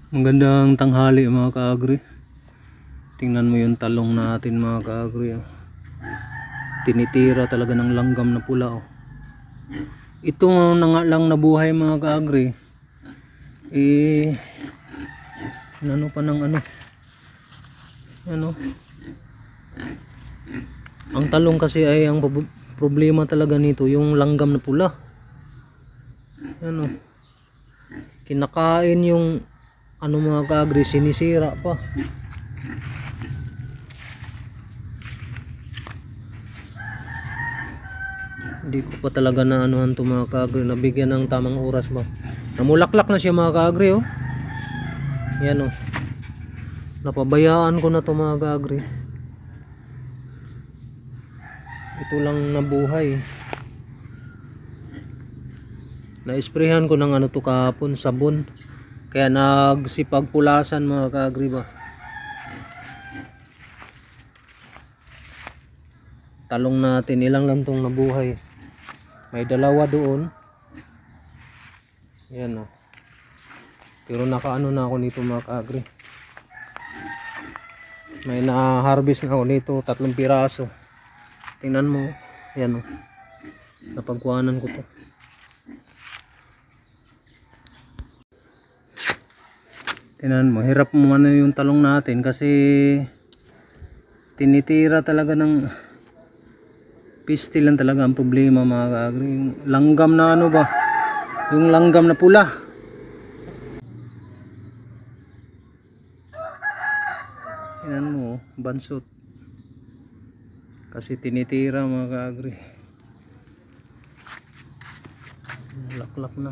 Magandang tanghali mga kaagri. Tingnan mo yung talong natin mga kaagri. Tinitira talaga ng langgam na pula. Ito na nga lang nabuhay mga kaagri. Ano pa ng ano. Ang talong kasi ay ang problema talaga nito yung langgam na pula. Kinakain yung mga kaagri, sinisira pa. Hindi ko pa talaga na anuhan to mga kaagri, nabigyan ng tamang oras ba. Namulaklak na siya mga kaagri Yan napabayaan ko na to mga kaagri. Ito lang nabuhay. Na-sprayhan ko ng to kahapon, sabon. Kaya nagsipagpulasan mga kaagri ba. Talong natin ilang lang tong nabuhay. May dalawa doon. Yan Pero nakaano na ako nito mga kaagri. May na-harvest na ako nito, 3 piraso. Tingnan mo. Yan napagkuhanan ko to. Tingnan mo, hirap mo yung talong natin kasi tinitira talaga ng piste lang talaga ang problema mga kaagri. Yung langgam na ba? Yung langgam na pula. Tingnan mo, bansot. Kasi tinitira mga kaagri. Laklak na.